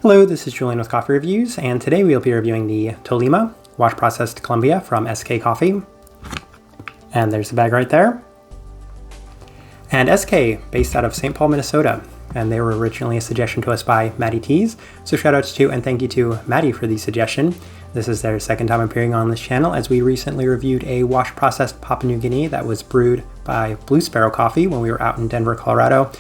Hello, this is Julian with Coffee Reviews, and today we'll be reviewing the Tolima Wash Processed Colombia from SK Coffee. And there's the bag right there. And SK, based out of St. Paul, Minnesota, and they were originally a suggestion to us by Maddie Tees. So shout outs to and thank you to Maddie for the suggestion. This is their second time appearing on this channel, as we recently reviewed a wash processed Papua New Guinea that was brewed by Blue Sparrow Coffee when we were out in Denver, Colorado.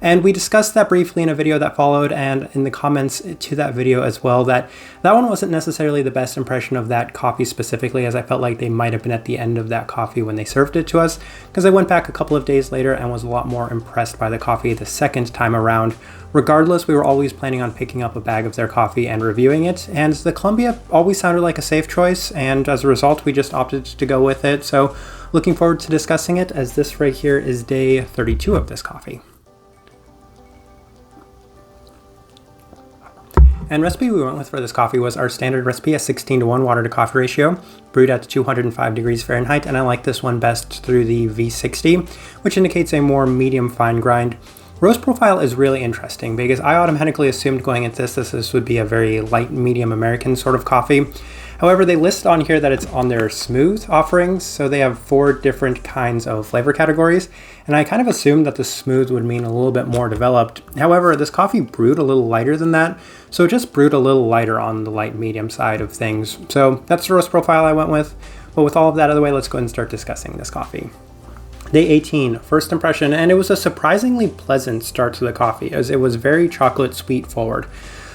And we discussed that briefly in a video that followed, and in the comments to that video as well, that one wasn't necessarily the best impression of that coffee specifically, as I felt like they might have been at the end of that coffee when they served it to us, because I went back a couple of days later and was a lot more impressed by the coffee the second time around. Regardless, we were always planning on picking up a bag of their coffee and reviewing it, and the Colombia always sounded like a safe choice, and as a result, we just opted to go with it. So looking forward to discussing it, as this right here is day 32 of this coffee. And recipe we went with for this coffee was our standard recipe, a 16:1 water to coffee ratio, brewed at 205 degrees Fahrenheit, and I like this one best through the V60, which indicates a more medium fine grind. Roast profile is really interesting because I automatically assumed going into this would be a very light medium American sort of coffee. However, they list on here that it's on their smooth offerings, so they have 4 different kinds of flavor categories, and I kind of assumed that the smooth would mean a little bit more developed. However, this coffee brewed a little lighter than that, so it just brewed a little lighter on the light medium side of things. So that's the roast profile I went with, but with all of that out of the way, let's go ahead and start discussing this coffee. Day 18, first impression, and it was a surprisingly pleasant start to the coffee, as it was very chocolate sweet forward.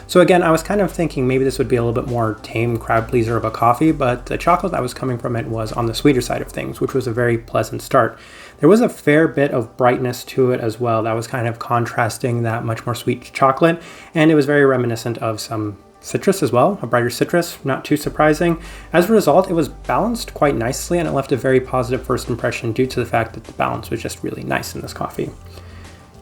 So again, I was kind of thinking maybe this would be a little bit more tame crowd pleaser of a coffee, but the chocolate that was coming from it was on the sweeter side of things, which was a very pleasant start. There was a fair bit of brightness to it as well. That was kind of contrasting that much more sweet chocolate, and it was very reminiscent of some citrus as well, a brighter citrus, not too surprising. As a result, it was balanced quite nicely, and it left a very positive first impression due to the fact that the balance was just really nice in this coffee.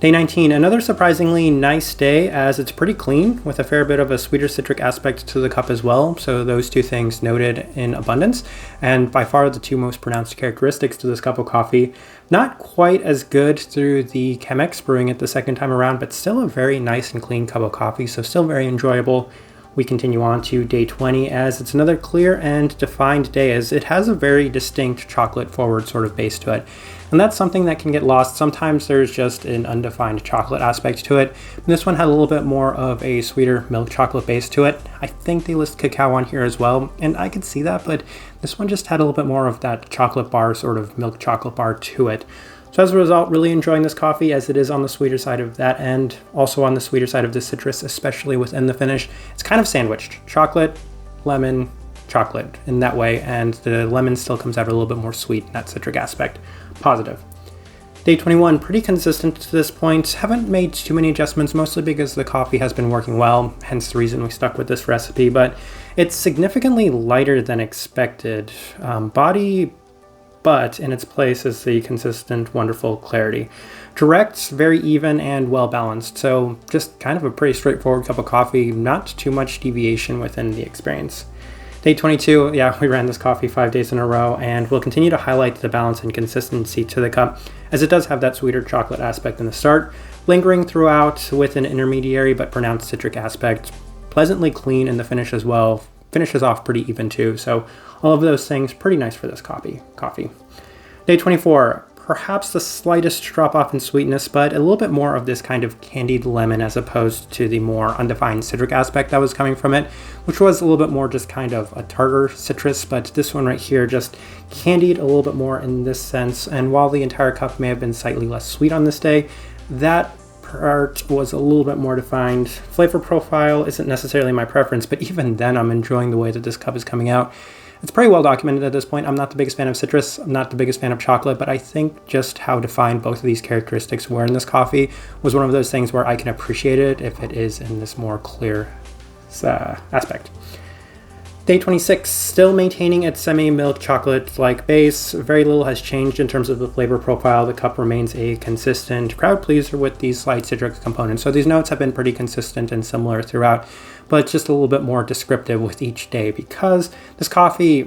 Day 19, another surprisingly nice day, as it's pretty clean with a fair bit of a sweeter citric aspect to the cup as well. So those two things noted in abundance, and by far the two most pronounced characteristics to this cup of coffee. Not quite as good through the Chemex brewing it the second time around, but still a very nice and clean cup of coffee, so still very enjoyable. We continue on to day 20, as it's another clear and defined day, as it has a very distinct chocolate forward sort of base to it. And that's something that can get lost. Sometimes there's just an undefined chocolate aspect to it. This one had a little bit more of a sweeter milk chocolate base to it. I think they list cacao on here as well, and I could see that, but this one just had a little bit more of that chocolate bar, sort of milk chocolate bar to it. So as a result, really enjoying this coffee, as it is on the sweeter side of that end, also on the sweeter side of the citrus, especially within the finish. It's kind of sandwiched, chocolate, lemon, chocolate in that way, and the lemon still comes out a little bit more sweet in that citric aspect. Positive. Day 21, pretty consistent to this point. Haven't made too many adjustments, mostly because the coffee has been working well, hence the reason we stuck with this recipe, but it's significantly lighter than expected. Body, but in its place is the consistent, wonderful clarity. Direct, very even, and well balanced. So just kind of a pretty straightforward cup of coffee, not too much deviation within the experience. Day 22, yeah, we ran this coffee 5 days in a row, and we'll continue to highlight the balance and consistency to the cup, as it does have that sweeter chocolate aspect in the start, lingering throughout with an intermediary but pronounced citric aspect, pleasantly clean in the finish as well. Finishes off pretty even too, so all of those things pretty nice for this coffee. Day 24, perhaps the slightest drop off in sweetness, but a little bit more of this kind of candied lemon as opposed to the more undefined citric aspect that was coming from it, which was a little bit more just kind of a tartar citrus, but this one right here just candied a little bit more in this sense. And while the entire cup may have been slightly less sweet on this day, that part was a little bit more defined. Flavor profile isn't necessarily my preference, but even then I'm enjoying the way that this cup is coming out. It's pretty well documented at this point. I'm not the biggest fan of citrus, I'm not the biggest fan of chocolate, but I think just how defined both of these characteristics were in this coffee was one of those things where I can appreciate it if it is in this more clear aspect. Day 26, still maintaining its semi-milk chocolate-like base. Very little has changed in terms of the flavor profile. The cup remains a consistent crowd pleaser with these slight citric components. So these notes have been pretty consistent and similar throughout, but just a little bit more descriptive with each day, because this coffee,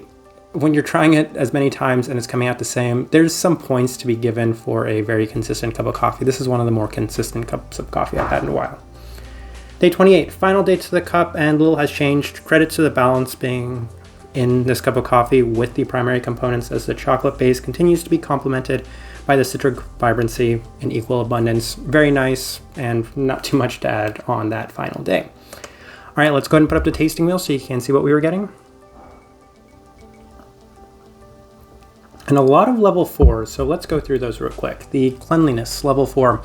when you're trying it as many times and it's coming out the same, there's some points to be given for a very consistent cup of coffee. This is one of the more consistent cups of coffee I've had in a while. Day 28, final day to the cup, and little has changed. Credit to the balance being in this cup of coffee with the primary components, as the chocolate base continues to be complemented by the citric vibrancy in equal abundance. Very nice, and not too much to add on that final day. All right, let's go ahead and put up the tasting wheel so you can see what we were getting. And a lot of level 4s, so let's go through those real quick. The cleanliness, level 4.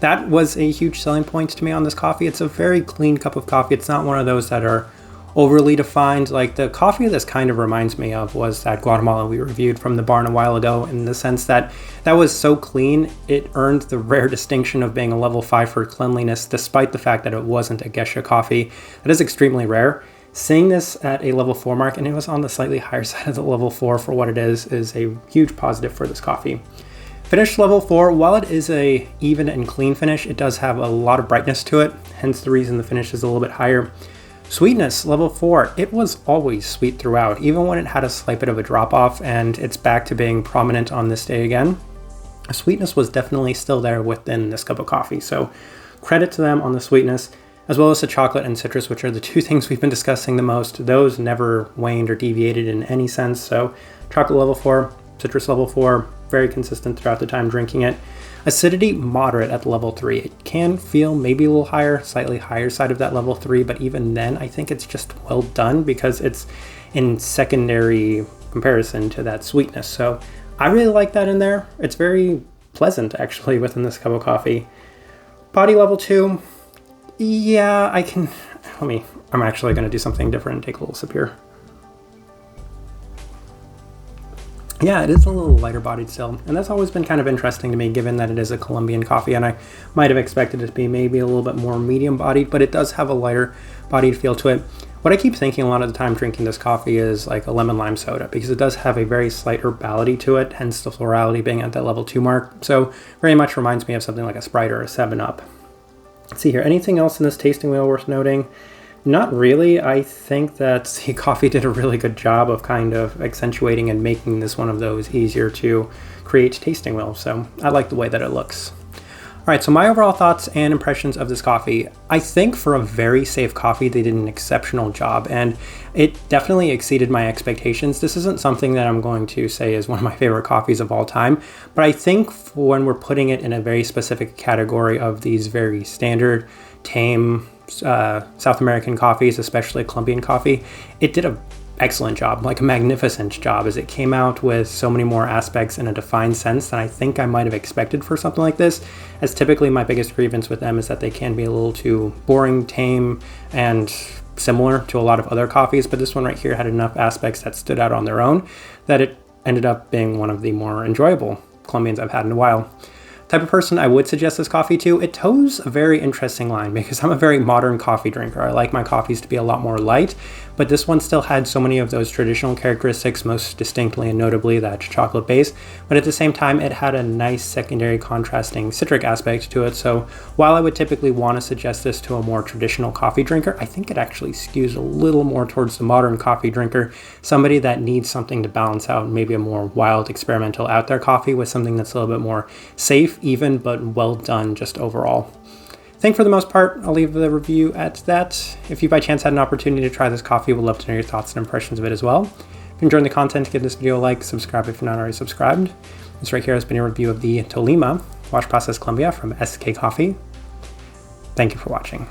That was a huge selling point to me on this coffee. It's a very clean cup of coffee. It's not one of those that are overly defined. Like the coffee this kind of reminds me of was that Guatemala we reviewed from the barn a while ago, in the sense that that was so clean, it earned the rare distinction of being a level 5 for cleanliness, despite the fact that it wasn't a geisha coffee. That is extremely rare. Seeing this at a level 4 mark, and it was on the slightly higher side of the level 4 for what it is a huge positive for this coffee. Finish level 4, while it is a even and clean finish, it does have a lot of brightness to it, hence the reason the finish is a little bit higher. Sweetness, level 4, it was always sweet throughout, even when it had a slight bit of a drop off, and it's back to being prominent on this day again. Sweetness was definitely still there within this cup of coffee, so credit to them on the sweetness, as well as the chocolate and citrus, which are the two things we've been discussing the most. Those never waned or deviated in any sense, so chocolate level 4, citrus level 4, very consistent throughout the time drinking it. Acidity, moderate at level 3. It can feel maybe a little higher, slightly higher side of that level 3, but even then I think it's just well done because it's in secondary comparison to that sweetness. So I really like that in there. It's very pleasant actually within this cup of coffee. Body level 2, yeah, I'm actually going to do something different and take a little sip here. Yeah, it is a little lighter bodied still, and that's always been kind of interesting to me given that it is a Colombian coffee, and I might have expected it to be maybe a little bit more medium bodied, but it does have a lighter bodied feel to it. What I keep thinking a lot of the time drinking this coffee is like a lemon lime soda, because it does have a very slight herbality to it, hence the florality being at that level 2 mark. So very much reminds me of something like a Sprite or a 7-Up. Let's see here, anything else in this tasting wheel worth noting? Not really. I think that the coffee did a really good job of kind of accentuating and making this one of those easier to create tasting wheels. So I like the way that it looks. All right, so my overall thoughts and impressions of this coffee. I think for a very safe coffee, they did an exceptional job, and it definitely exceeded my expectations. This isn't something that I'm going to say is one of my favorite coffees of all time, but I think when we're putting it in a very specific category of these very standard, tame, South American coffees, especially Colombian coffee, it did an excellent job, like a magnificent job, as it came out with so many more aspects in a defined sense than I think I might have expected for something like this, as typically my biggest grievance with them is that they can be a little too boring, tame, and similar to a lot of other coffees, but this one right here had enough aspects that stood out on their own that it ended up being one of the more enjoyable Colombians I've had in a while. Type of person I would suggest this coffee to, it toes a very interesting line because I'm a very modern coffee drinker. I like my coffees to be a lot more light, but this one still had so many of those traditional characteristics, most distinctly and notably that chocolate base, but at the same time it had a nice secondary contrasting citric aspect to it. So while I would typically want to suggest this to a more traditional coffee drinker, I think it actually skews a little more towards the modern coffee drinker, somebody that needs something to balance out maybe a more wild, experimental, out there coffee with something that's a little bit more safe, even, but well done just overall. I think for the most part, I'll leave the review at that. If you by chance had an opportunity to try this coffee, we'd love to know your thoughts and impressions of it as well. If you're enjoying the content, give this video a like, subscribe if you're not already subscribed. This right here has been a review of the Tolima Wash Process Colombia from SK Coffee. Thank you for watching.